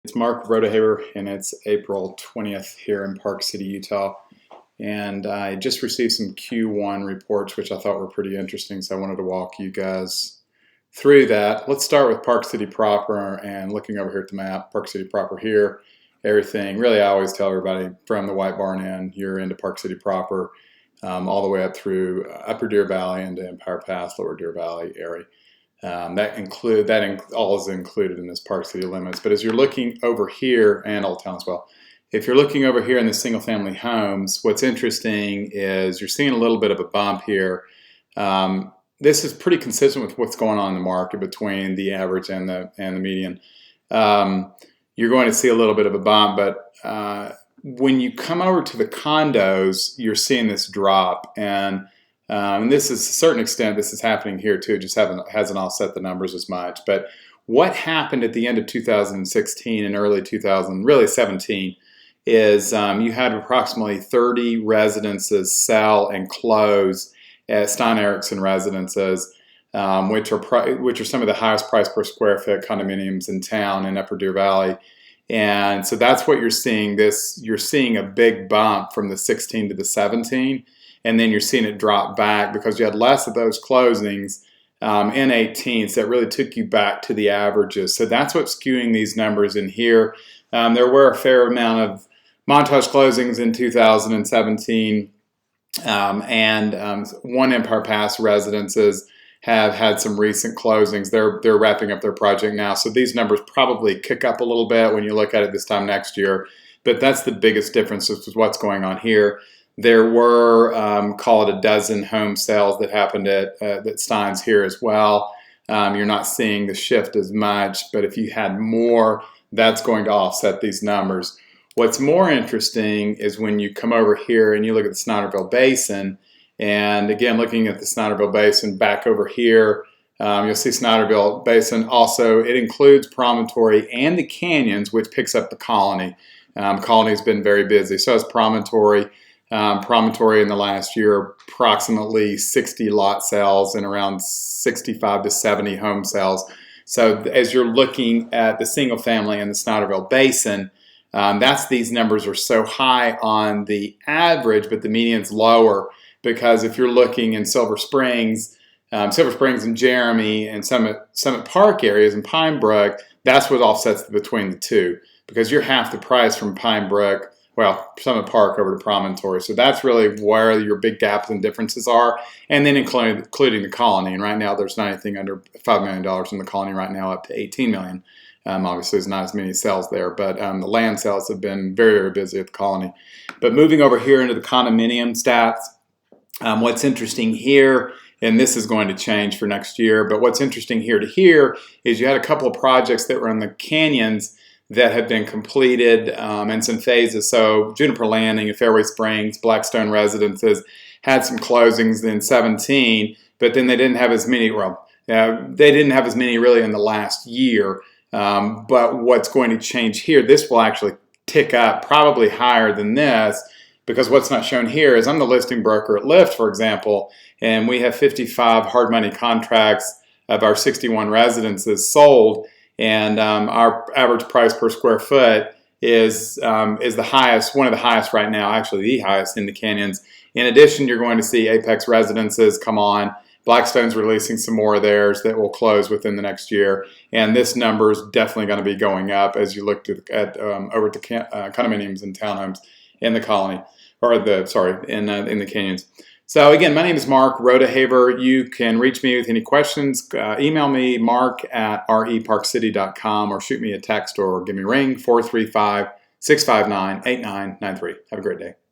It's Mark Rodehaver, and it's April 20th here in Park City, Utah. And I just received some Q1 reports, which I thought were pretty interesting, so I wanted to walk you guys through that. Let's start with Park City proper, and looking over here at the map, Park City proper here, everything. Really, I always tell everybody from the White Barn Inn, you're into Park City proper, all the way up through Upper Deer Valley into Empire Pass, Lower Deer Valley area. All is included in this Park City limits. But as you're looking over here, and Old Town as well, if you're looking over here in the single-family homes, what's interesting is you're seeing a little bit of a bump here. This is pretty consistent with what's going on in the market between the average and the median. You're going to see a little bit of a bump, but when you come over to the condos, you're seeing this drop. And this is, to a certain extent, this is happening here too. It just hasn't offset the numbers as much. But what happened at the end of 2016 and early 2017 is you had approximately 30 residences sell and close at Stein Eriksen residences, which are some of the highest price per square foot condominiums in town in Upper Deer Valley. And so that's what you're seeing. You're seeing a big bump from the 16 to the 17. And then you're seeing it drop back because you had less of those closings in 18, so it really took you back to the averages. So that's what's skewing these numbers in here. There were a fair amount of Montage closings in 2017, and one Empire Pass residences have had some recent closings. They're wrapping up their project now, so these numbers probably kick up a little bit when you look at it this time next year. But that's the biggest difference with what's going on here. There were, call it a dozen home sales that happened at Stein's here as well. You're not seeing the shift as much, but if you had more, that's going to offset these numbers. What's more interesting is when you come over here and you look at the Snyderville Basin, and again, looking at the Snyderville Basin back over here, you'll see Snyderville Basin also, it includes Promontory and the Canyons, which picks up the Colony. Colony's been very busy, so has Promontory. Promontory in the last year, approximately 60 lot sales and around 65 to 70 home sales. So as you're looking at the single family in the Snyderville Basin, these numbers are so high on the average, but the median's lower because if you're looking in Silver Springs and Jeremy and Summit Park areas and Pine Brook, that's what offsets between the two because you're half the price from Pine Brook, well, Summit Park over to Promontory. So that's really where your big gaps and differences are, and then including the Colony. And right now there's not anything under $5 million in the Colony right now, up to $18 million. Obviously there's not as many sales there, but the land sales have been very, very busy at the Colony. But moving over here into the condominium stats, what's interesting here, and this is going to change for next year, but what's interesting here to here is you had a couple of projects that were in the Canyons that have been completed in some phases. So Juniper Landing and Fairway Springs, Blackstone Residences had some closings in 17, but then they didn't have as many. Well, they didn't have as many really in the last year. But what's going to change here? This will actually tick up probably higher than this because what's not shown here is I'm the listing broker at Lyft, for example, and we have 55 hard money contracts of our 61 residences sold. And our average price per square foot is the highest, one of the highest right now, actually the highest in the Canyons. In addition, you're going to see Apex Residences come on. Blackstone's releasing some more of theirs that will close within the next year. And this number is definitely going to be going up as you look at over at the condominiums and townhomes in the Colony, or in the Canyons. So again, my name is Mark Rodehaver. You can reach me with any questions. Email me, mark@reparkcity.com, or shoot me a text or give me a ring, 435-659-8993. Have a great day.